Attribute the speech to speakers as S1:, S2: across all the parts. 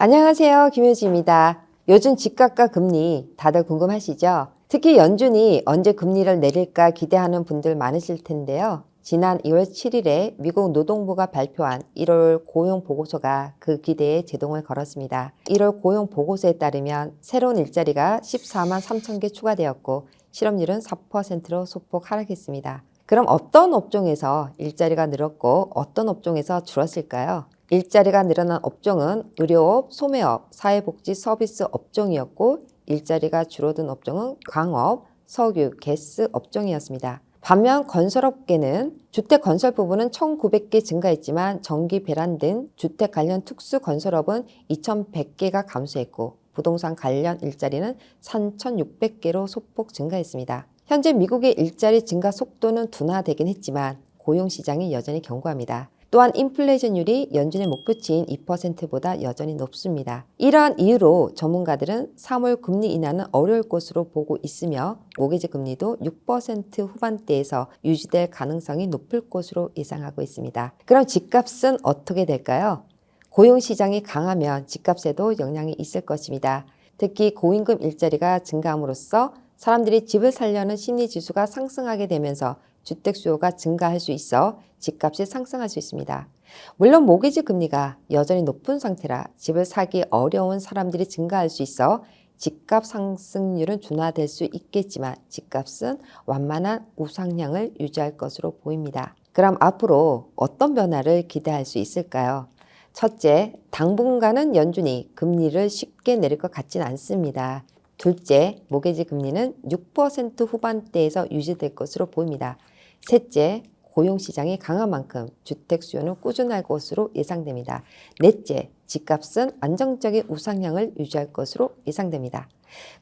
S1: 안녕하세요. 김효지입니다. 요즘 집값과 금리 다들 궁금하시죠? 특히 연준이 언제 금리를 내릴까 기대하는 분들 많으실 텐데요. 지난 2월 7일에 미국 노동부가 발표한 1월 고용 보고서가 그 기대에 제동을 걸었습니다. 1월 고용 보고서에 따르면 새로운 일자리가 14만 3천 개 추가되었고 실업률은 4%로 소폭 하락했습니다. 그럼 어떤 업종에서 일자리가 늘었고 어떤 업종에서 줄었을까요? 일자리가 늘어난 업종은 의료업, 소매업, 사회복지 서비스 업종이었고 일자리가 줄어든 업종은 광업, 석유, 가스 업종이었습니다. 반면 건설업계는 주택 건설 부분은 1,900개 증가했지만 전기 배란 등 주택 관련 특수 건설업은 2,100개가 감소했고 부동산 관련 일자리는 3,600개로 소폭 증가했습니다. 현재 미국의 일자리 증가 속도는 둔화되긴 했지만 고용시장이 여전히 견고합니다. 또한 인플레이션율이 연준의 목표치인 2%보다 여전히 높습니다. 이러한 이유로 전문가들은 3월 금리 인하는 어려울 것으로 보고 있으며 모기지 금리도 6% 후반대에서 유지될 가능성이 높을 것으로 예상하고 있습니다. 그럼 집값은 어떻게 될까요? 고용시장이 강하면 집값에도 영향이 있을 것입니다. 특히 고임금 일자리가 증가함으로써 사람들이 집을 살려는 심리지수가 상승하게 되면서 주택 수요가 증가할 수 있어 집값이 상승할 수 있습니다. 물론 모기지 금리가 여전히 높은 상태라 집을 사기 어려운 사람들이 증가할 수 있어 집값 상승률은 둔화될 수 있겠지만 집값은 완만한 우상향을 유지할 것으로 보입니다. 그럼 앞으로 어떤 변화를 기대할 수 있을까요? 첫째, 당분간은 연준이 금리를 쉽게 내릴 것 같진 않습니다. 둘째, 모기지 금리는 6% 후반대에서 유지될 것으로 보입니다. 셋째, 고용시장이 강한 만큼 주택 수요는 꾸준할 것으로 예상됩니다. 넷째, 집값은 안정적인 우상향을 유지할 것으로 예상됩니다.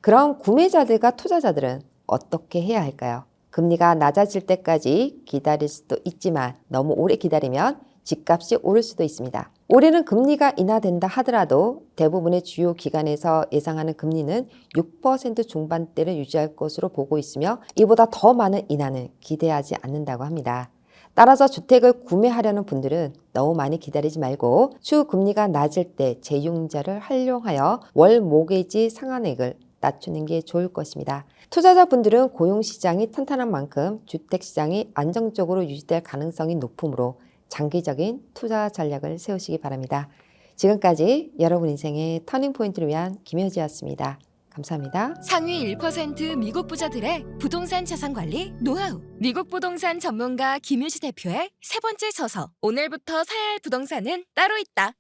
S1: 그럼 구매자들과 투자자들은 어떻게 해야 할까요? 금리가 낮아질 때까지 기다릴 수도 있지만 너무 오래 기다리면 집값이 오를 수도 있습니다. 올해는 금리가 인하된다 하더라도 대부분의 주요 기관에서 예상하는 금리는 6% 중반대를 유지할 것으로 보고 있으며 이보다 더 많은 인하는 기대하지 않는다고 합니다. 따라서 주택을 구매하려는 분들은 너무 많이 기다리지 말고 추후 금리가 낮을 때 재융자를 활용하여 월 모기지 상환액을 낮추는 게 좋을 것입니다. 투자자분들은 고용시장이 탄탄한 만큼 주택시장이 안정적으로 유지될 가능성이 높으므로 장기적인 투자 전략을 세우시기 바랍니다. 지금까지 여러분 인생의 터닝포인트를 위한 김효지였습니다. 감사합니다.
S2: 상위 1% 미국 부자들의 부동산 자산 관리 노하우. 미국 부동산 전문가 김효지 대표의 세 번째 서서. 오늘부터 사야 할 부동산은 따로 있다.